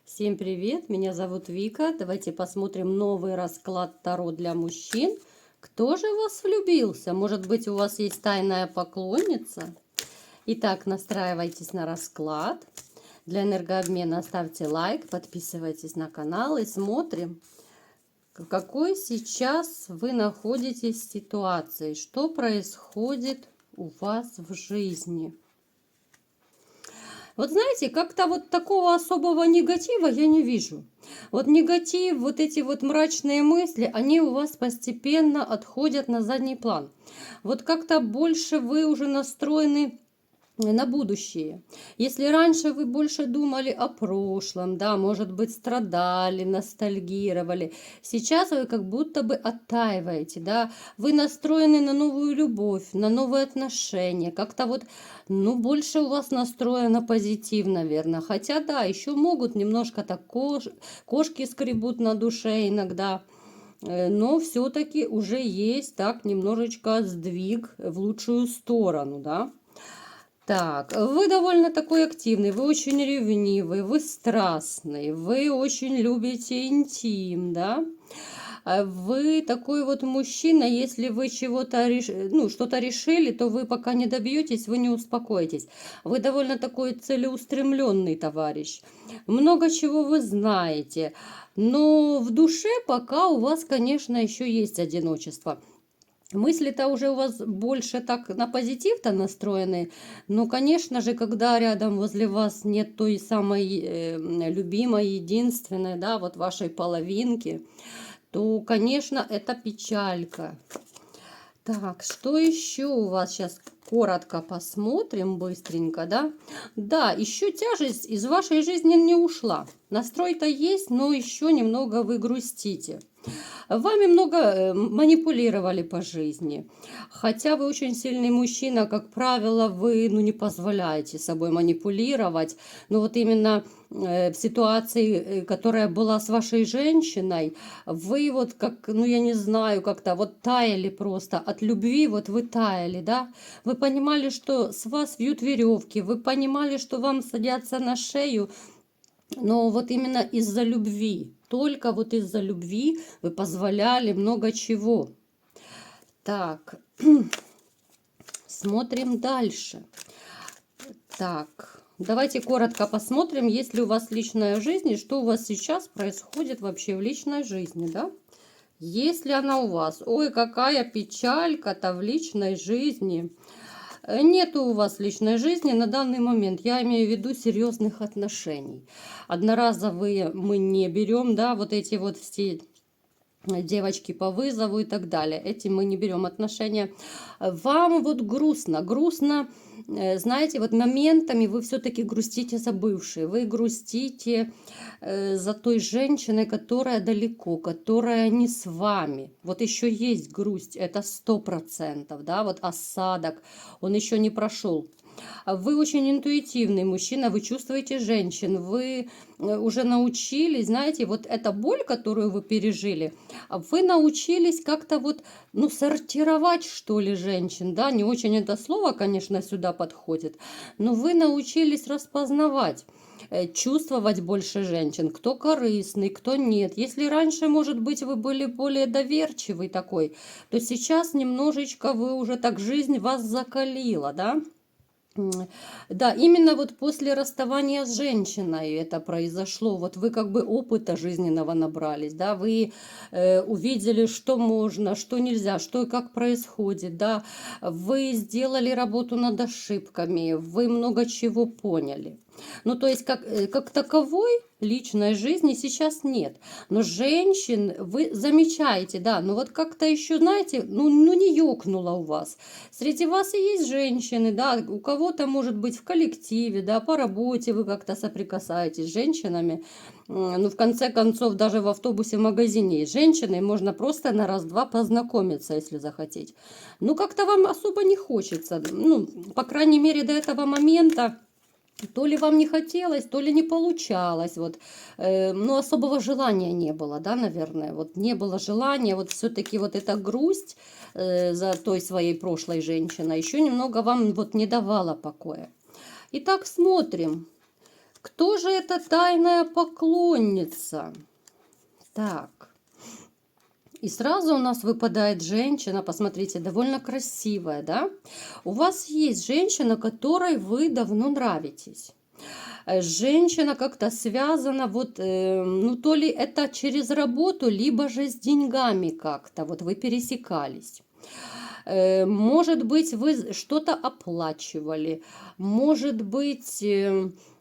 Всем привет, меня зовут Вика. Давайте посмотрим новый расклад Таро для мужчин. Кто же в вас влюбился? Может быть, у вас есть тайная поклонница? Итак, настраивайтесь на расклад. Для энергообмена ставьте лайк, подписывайтесь на канал и смотрим, в какой сейчас вы находитесь ситуации, что происходит у вас в жизни. Вот знаете, как-то вот такого особого негатива я не вижу. Вот негатив, вот эти вот мрачные мысли, они у вас постепенно отходят на задний план. Вот как-то больше вы уже настроены на будущее. Если раньше вы больше думали о прошлом, да, может быть, страдали, ностальгировали, сейчас вы как будто бы оттаиваете, да, вы настроены на новую любовь, на новые отношения, как-то вот, ну, больше у вас настроено позитив, наверное. Хотя, да, еще могут немножко так кошки скребут на душе иногда, но все-таки уже есть так немножечко сдвиг в лучшую сторону, да. Так, вы довольно такой активный, вы очень ревнивый, вы страстный, вы очень любите интим, да? Вы такой вот мужчина, если вы чего-то что-то решили, то вы пока не добьетесь, вы не успокоитесь. Вы довольно такой целеустремленный товарищ. Много чего вы знаете, но в душе пока у вас, конечно, еще есть одиночество. Мысли-то уже у вас больше так на позитив-то настроены. Но, конечно же, когда рядом возле вас нет той самой любимой, единственной, да, вот вашей половинки, то, конечно, это печалька. Так, что еще у вас сейчас? Коротко посмотрим, быстренько, да? Да, еще тяжесть из вашей жизни не ушла. Настрой-то есть, но еще немного вы грустите. Вами много манипулировали по жизни. Хотя вы очень сильный мужчина, как правило, вы не позволяете собой манипулировать. Но вот именно в ситуации, которая была с вашей женщиной, вы вот как, я не знаю, как-то вот таяли просто от любви, вот вы таяли, да? Вы понимали, что с вас вьют веревки, вы понимали, что вам садятся на шею, но вот именно из-за любви, только вот из-за любви вы позволяли много чего. Так, смотрим дальше. Так, давайте коротко посмотрим, есть ли у вас личная жизнь и что у вас сейчас происходит вообще в личной жизни, да? Есть ли она у вас? Ой, какая печалька-то в личной жизни. Нету у вас личной жизни на данный момент, я имею в виду серьезных отношений. Одноразовые мы не берем, да, вот эти вот все девочки по вызову и так далее. Этим мы не берем отношения. Вам вот грустно, знаете, вот моментами вы все-таки грустите за бывшей, вы грустите за той женщиной, которая далеко, которая не с вами. Вот еще есть грусть, это 100%, да, вот осадок, он еще не прошел. Вы очень интуитивный мужчина, вы чувствуете женщин, вы уже научились, знаете, вот эта боль, которую вы пережили, вы научились как-то вот, сортировать, что ли, женщин, да, не очень это слово, конечно, сюда подходит, но вы научились распознавать, чувствовать больше женщин, кто корыстный, кто нет. Если раньше, может быть, вы были более доверчивый такой, то сейчас немножечко вы уже так, жизнь вас закалила, да? Да, именно вот после расставания с женщиной это произошло. Вот вы как бы опыта жизненного набрались, да, вы увидели, что можно, что нельзя, что и как происходит, да, вы сделали работу над ошибками, вы много чего поняли. Ну, то есть, как таковой личной жизни сейчас нет. Но женщин вы замечаете, да, но вот как-то еще, знаете, не ёкнуло у вас. Среди вас и есть женщины, да, у кого-то, может быть, в коллективе, да, по работе вы как-то соприкасаетесь с женщинами. Ну, в конце концов, даже в автобусе, в магазине есть женщины, и можно просто на раз-два познакомиться, если захотеть. Ну, как-то вам особо не хочется, по крайней мере, до этого момента. То ли вам не хотелось, то ли не получалось, вот, но особого желания не было, да, наверное, вот не было желания, вот все-таки вот эта грусть за той своей прошлой женщиной еще немного вам вот не давала покоя. Итак, смотрим, Кто же эта тайная поклонница? Так. И сразу у нас выпадает женщина, посмотрите, довольно красивая, да? У вас есть женщина, которой вы давно нравитесь. Женщина как-то связана, вот, ну, то ли это через работу, либо же с деньгами как-то, вот вы пересекались. Может быть, вы что-то оплачивали, может быть,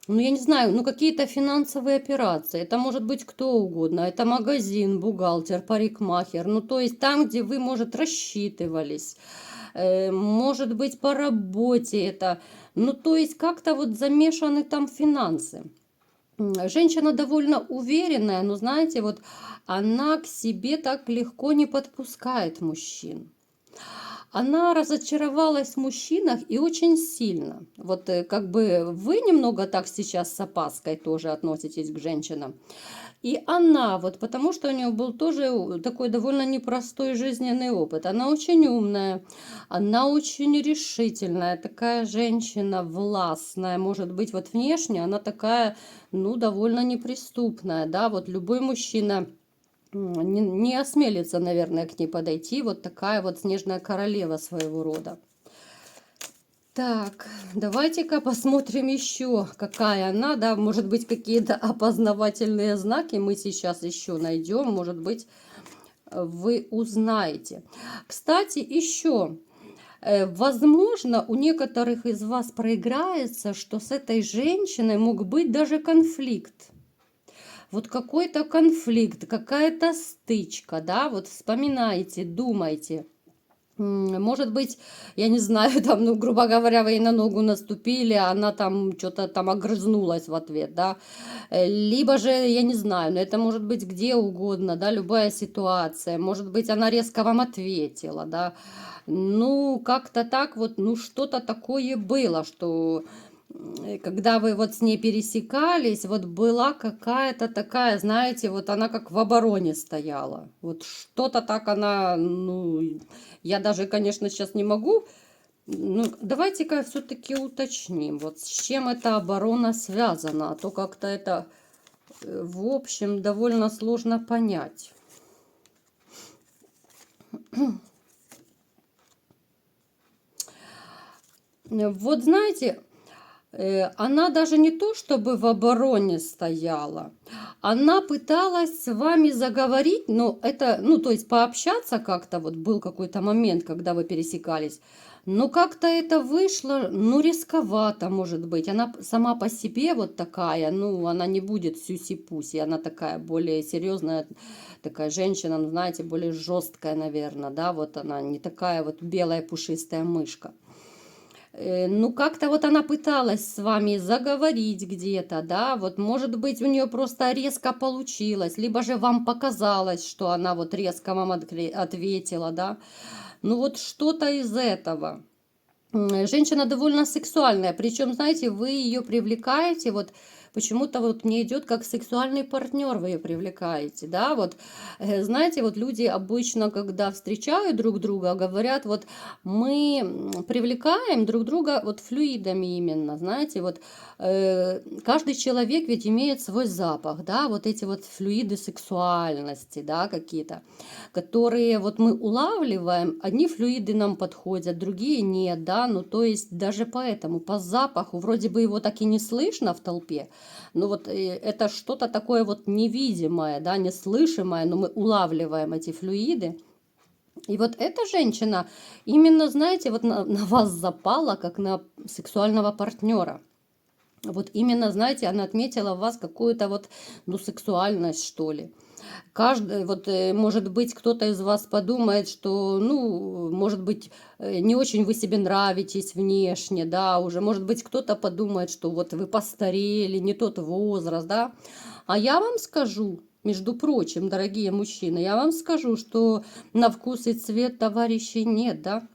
ну, я не знаю, ну, какие-то финансовые операции. Это может быть кто угодно. Это магазин, бухгалтер, парикмахер. Ну, то есть там, где вы, может, рассчитывались. Может быть, по работе это. Ну, то есть как-то вот замешаны там финансы. Женщина довольно уверенная, но, знаете, вот она к себе так легко не подпускает мужчин. Она разочаровалась в мужчинах и очень сильно. Вот как бы вы немного так сейчас с опаской тоже относитесь к женщинам. И она, вот потому что у нее был тоже такой довольно непростой жизненный опыт. Она очень умная, она очень решительная, такая женщина властная. Может быть, вот внешне она такая, ну, довольно неприступная, да, вот любой мужчина не осмелится, наверное, к ней подойти. Вот такая вот снежная королева своего рода. Так, давайте-ка посмотрим еще, какая она, да, может быть, какие-то опознавательные знаки мы сейчас еще найдем, может быть, вы узнаете. Кстати, еще, возможно, у некоторых из вас проиграется, что с этой женщиной мог быть даже конфликт. Вот какой-то конфликт, какая-то стычка, да, вот вспоминайте, думайте. Может быть, я не знаю, там, ну, грубо говоря, вы ей на ногу наступили, а она там что-то там огрызнулась в ответ, да. Либо же, я не знаю, но это может быть где угодно, да, любая ситуация. Может быть, она резко вам ответила, да. Ну, как-то так вот, ну, что-то такое было, что когда вы вот с ней пересекались, вот была какая-то такая, знаете, вот она как в обороне стояла. Вот что-то так она, ну, я даже, конечно, сейчас не могу. Ну, давайте-ка все-таки уточним, вот с чем эта оборона связана, а то как-то это, в общем, довольно сложно понять. Вот знаете, она даже не то, чтобы в обороне стояла, она пыталась с вами заговорить, но это, ну, то есть пообщаться как-то, вот был какой-то момент, когда вы пересекались, но как-то это вышло, ну, рисковато, может быть. Она сама по себе вот такая, ну, она не будет сюси-пуси, она такая более серьезная, такая женщина, ну, знаете, более жесткая, наверное, да, вот она не такая вот белая пушистая мышка. Ну, как-то вот она пыталась с вами заговорить где-то, да, вот, может быть, у нее просто резко получилось, либо же вам показалось, что она вот резко вам ответила, да, ну, вот что-то из этого. Женщина довольно сексуальная, причем, знаете, вы ее привлекаете, вот почему-то вот мне идет как сексуальный партнер, вы ее привлекаете, да, вот, знаете, вот люди обычно, когда встречают друг друга, говорят, вот мы привлекаем друг друга вот флюидами именно, знаете, вот каждый человек ведь имеет свой запах, да, вот эти вот флюиды сексуальности, да, какие-то, которые вот мы улавливаем, одни флюиды нам подходят, другие нет, да, ну то есть даже поэтому по запаху вроде бы его так и не слышно в толпе, но вот это что-то такое вот невидимое, да, неслышимое, но мы улавливаем эти флюиды. И вот эта женщина именно, знаете, вот на вас запала, как на сексуального партнера. Вот именно, знаете, она отметила в вас какую-то вот, ну, сексуальность, что ли. Каждый, вот, может быть, кто-то из вас подумает, что, ну, может быть, не очень вы себе нравитесь внешне, да, уже, может быть, кто-то подумает, что вот вы постарели, не тот возраст, да. А я вам скажу, между прочим, дорогие мужчины, я вам скажу, что на вкус и цвет товарищей нет, да.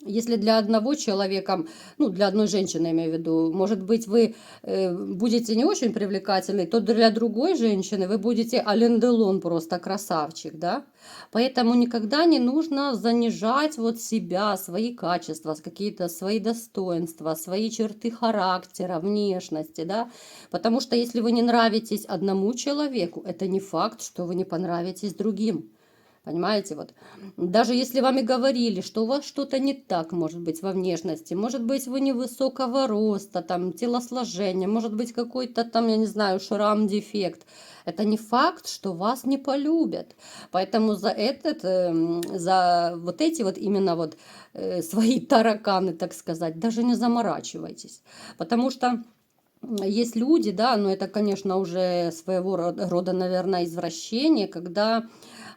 Если для одного человека, ну, для одной женщины, имею в виду, может быть, вы будете не очень привлекательны, то для другой женщины вы будете Ален Делон, просто красавчик, да? Поэтому никогда не нужно занижать вот себя, свои качества, какие-то свои достоинства, свои черты характера, внешности, да? Потому что если вы не нравитесь одному человеку, это не факт, что вы не понравитесь другим. Понимаете, вот даже если вам и говорили, что у вас что-то не так, может быть, во внешности, может быть, вы невысокого роста, там, телосложения, может быть, какой-то там, я не знаю, шрам, дефект, это не факт, что вас не полюбят. Поэтому за вот эти вот именно вот свои тараканы, так сказать, даже не заморачивайтесь. Потому что есть люди, да, но это, конечно, уже своего рода, наверное, извращение, когда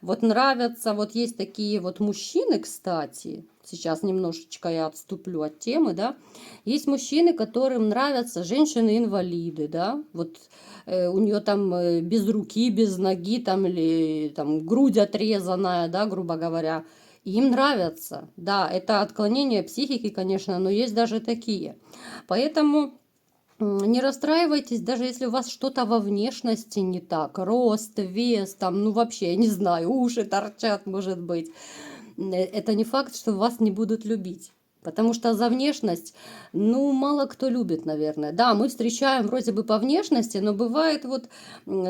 вот нравятся, вот есть такие вот мужчины, кстати, сейчас немножечко я отступлю от темы, да, есть мужчины, которым нравятся женщины-инвалиды, да, вот у нее там без руки, без ноги, там, или там грудь отрезанная, да, грубо говоря, и им нравятся, да, это отклонение психики, конечно, но есть даже такие, поэтому не расстраивайтесь, даже если у вас что-то во внешности не так, рост, вес, там, ну вообще, я не знаю, уши торчат, может быть. Это не факт, что вас не будут любить. Потому что за внешность, ну, мало кто любит, наверное. Да, мы встречаем вроде бы по внешности, но бывает вот,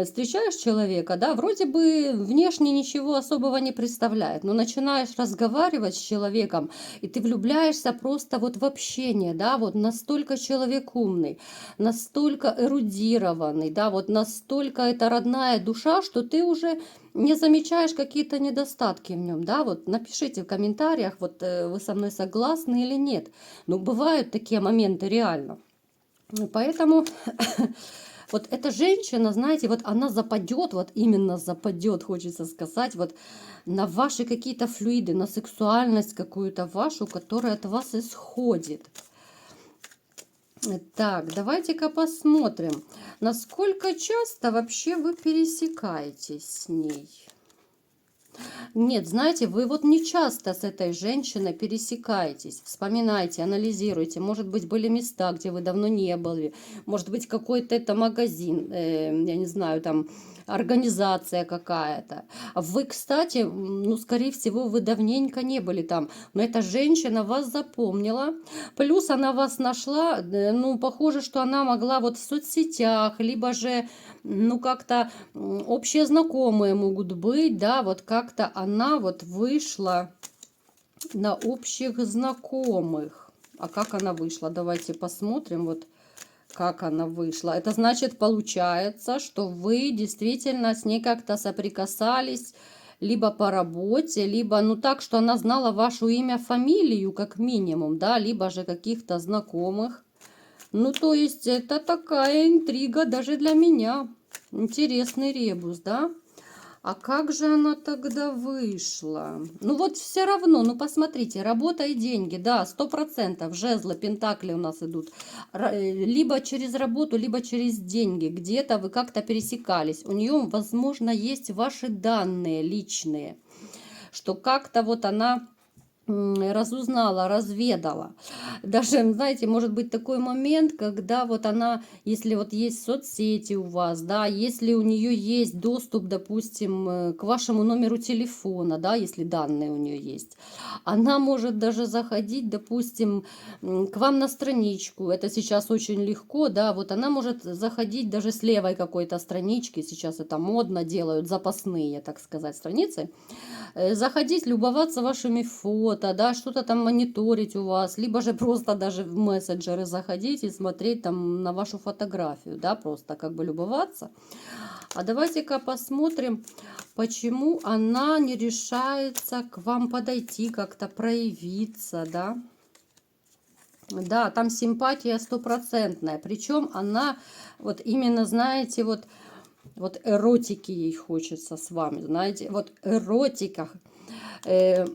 встречаешь человека, да, вроде бы внешне ничего особого не представляет, но начинаешь разговаривать с человеком, и ты влюбляешься просто вот в общение, да, вот настолько человек умный, настолько эрудированный, да, вот настолько это родная душа, что ты уже не замечаешь какие-то недостатки в нем, да, вот напишите в комментариях, вот вы со мной согласны или нет. Ну, бывают такие моменты реально. Поэтому вот эта женщина, знаете, вот она западет, вот именно западет, хочется сказать, вот на ваши какие-то флюиды, на сексуальность какую-то вашу, которая от вас исходит. Так, давайте-ка посмотрим, насколько часто вообще вы пересекаетесь с ней. Нет, знаете, вы вот не часто с этой женщиной пересекаетесь. Вспоминайте, анализируйте. Может быть, были места, где вы давно не были. Может быть, какой-то это магазин, я не знаю, там организация какая-то. Вы, кстати, ну, скорее всего, вы давненько не были там. Но эта женщина вас запомнила. Плюс она вас нашла. Ну, похоже, что она могла вот в соцсетях, либо же, ну, как-то общие знакомые могут быть, да, вот как-то она вот вышла на общих знакомых. А как она вышла? Давайте посмотрим, вот как она вышла. Это значит, получается, что вы действительно с ней как-то соприкасались, либо по работе, либо, ну, так, что она знала ваше имя, фамилию, как минимум, да, либо же каких-то знакомых. Ну, то есть, это такая интрига даже для меня. Интересный ребус, да? А как же она тогда вышла? Ну, вот все равно, ну, посмотрите, работа и деньги, да, 100%, жезлы, пентакли у нас идут. Либо через работу, либо через деньги. Где-то вы как-то пересекались. У нее, возможно, есть ваши данные личные, что как-то вот она разузнала, разведала. Даже, знаете, может быть такой момент, когда вот она, если вот есть соцсети у вас, да, если у нее есть доступ, допустим, к вашему номеру телефона, да, если данные у нее есть, она может даже заходить, допустим, к вам на страничку. Это сейчас очень легко, да, вот она может заходить даже с левой какой-то странички, сейчас это модно делают, запасные, так сказать, страницы, заходить, любоваться вашими фото, да, что-то там мониторить у вас, либо же просто даже в мессенджеры заходить и смотреть там на вашу фотографию, да, просто как бы любоваться. А давайте-ка посмотрим, почему она не решается к вам подойти, как-то проявиться, да. Да, там симпатия стопроцентная, причем она вот именно, знаете, вот эротики ей хочется с вами, знаете, вот эротика,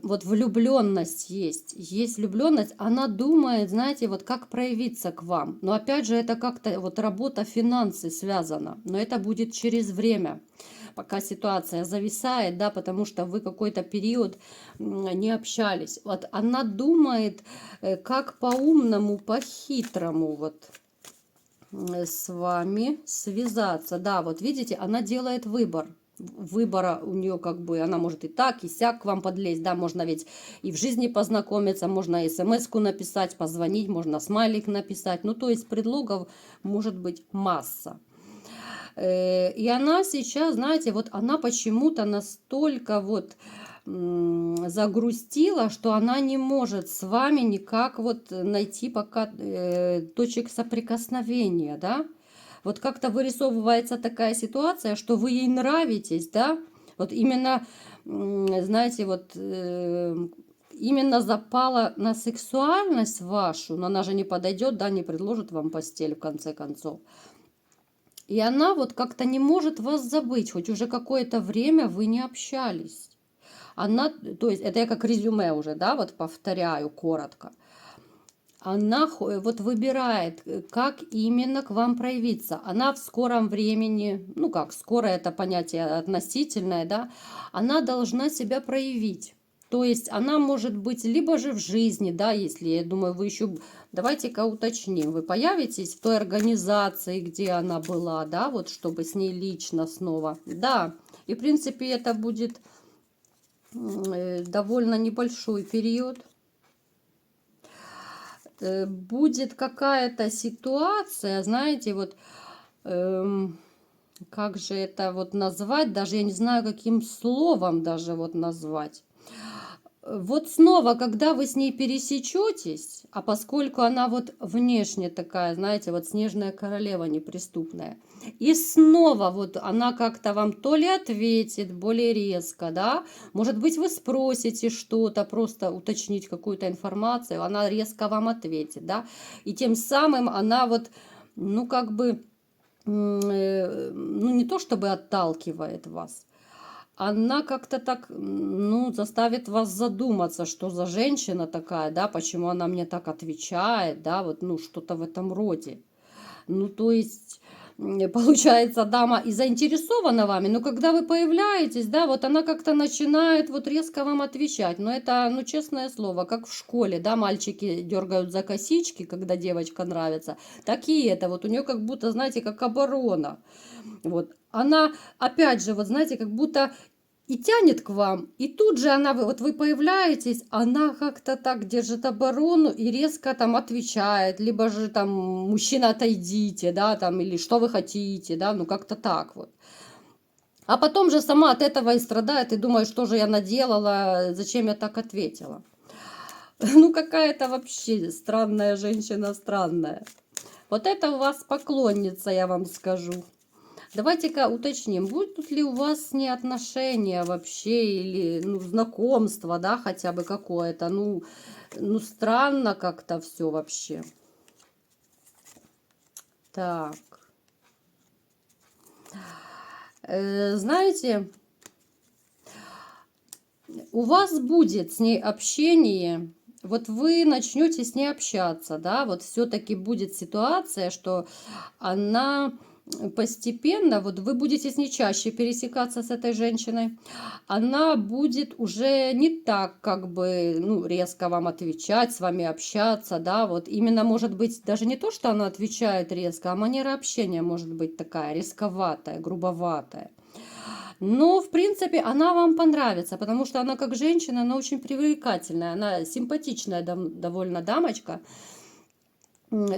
вот влюбленность есть влюбленность, она думает, знаете, вот как проявиться к вам, но опять же это как-то вот работа, финансы связана, но это будет через время, пока ситуация зависает, да, потому что вы какой-то период не общались. Вот она думает, как по-умному, по-хитрому вот с вами связаться. Да, вот видите, она делает выбор. Выбора у нее как бы, она может и так, и сяк к вам подлезть, да, можно ведь и в жизни познакомиться, можно смс-ку написать, позвонить, можно смайлик написать, ну, то есть предлогов может быть масса. И она сейчас, знаете, вот она почему-то настолько вот загрустила, что она не может с вами никак вот найти пока точек соприкосновения, да. Вот как-то вырисовывается такая ситуация, что вы ей нравитесь, да. Вот именно, знаете, вот именно запала на сексуальность вашу, но она же не подойдет, да, не предложит вам постель в конце концов. И она вот как-то не может вас забыть, хоть уже какое-то время вы не общались. Она, то есть это я как резюме уже, да, вот повторяю коротко. Она вот выбирает, как именно к вам проявиться. Она в скором времени, ну как, скоро это понятие относительное, да, она должна себя проявить. То есть она может быть либо же в жизни, да, если, я думаю, вы еще, давайте-ка уточним, вы появитесь в той организации, где она была, да, вот чтобы с ней лично снова, да, и в принципе это будет довольно небольшой период. Будет какая-то ситуация, знаете, вот как же это вот назвать, даже я не знаю, каким словом даже вот назвать. Вот снова, когда вы с ней пересечетесь, а поскольку она вот внешне такая, знаете, вот снежная королева неприступная, и снова вот она как-то вам то ли ответит более резко, да, может быть, вы спросите что-то, просто уточнить какую-то информацию, она резко вам ответит, да, и тем самым она вот, ну, как бы, ну, не то чтобы отталкивает вас, она как-то так, ну, заставит вас задуматься, что за женщина такая, да, почему она мне так отвечает, да, вот, ну, что-то в этом роде. Ну, то есть, получается, дама и заинтересована вами, но когда вы появляетесь, да, вот она как-то начинает вот резко вам отвечать. Но это, ну, честное слово, как в школе, да, мальчики дергают за косички, когда девочка нравится, так и это, вот у нее как будто, знаете, как оборона. Вот. Она, опять же, вот знаете, как будто и тянет к вам, и тут же она, вот вы появляетесь, она как-то так держит оборону и резко там отвечает, либо же там мужчина отойдите, да, там, или что вы хотите, да, ну как-то так вот. А потом же сама от этого и страдает, и думает, что же я наделала, зачем я так ответила. Ну какая-то вообще странная женщина, странная. Вот это у вас поклонница, я вам скажу. Давайте-ка уточним, будут ли у вас с ней отношения вообще или, ну, знакомство, да, хотя бы какое-то, ну странно как-то все вообще. Так, знаете, у вас будет с ней общение, вот вы начнете с ней общаться, да, вот все-таки будет ситуация, что она постепенно, вот вы будете с ней чаще пересекаться с этой женщиной, она будет уже не так, как бы, ну, резко вам отвечать, с вами общаться, да, вот именно, может быть, даже не то, что она отвечает резко, а манера общения может быть такая резковатая, грубоватая. Но, в принципе, она вам понравится, потому что она как женщина, она очень привлекательная, она симпатичная довольно дамочка,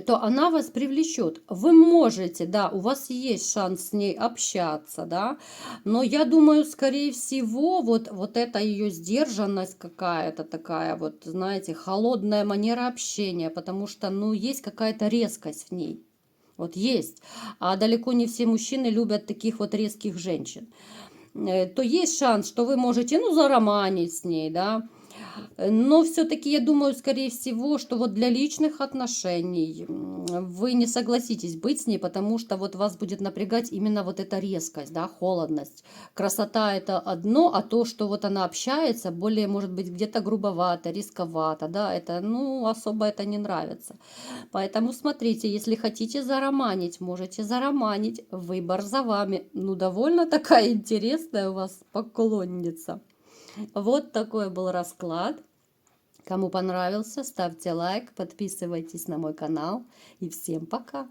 то она вас привлечет. Вы можете, да, у вас есть шанс с ней общаться, да, но я думаю, скорее всего, вот эта ее сдержанность какая-то такая, вот, знаете, холодная манера общения, потому что, ну, есть какая-то резкость в ней. Вот есть. А далеко не все мужчины любят таких вот резких женщин. То есть шанс, что вы можете, ну, зароманить с ней, да, Но все-таки я думаю, скорее всего, что вот для личных отношений вы не согласитесь быть с ней, потому что вот вас будет напрягать именно вот эта резкость, да, холодность. Красота это одно, а то, что вот она общается, более, может быть, где-то грубовато, рисковато, да, это, ну, особо это не нравится. Поэтому смотрите, если хотите зароманить, можете зароманить, выбор за вами. Ну, довольно такая интересная у вас поклонница. Вот такой был расклад. Кому понравился, ставьте лайк, подписывайтесь на мой канал. И всем пока!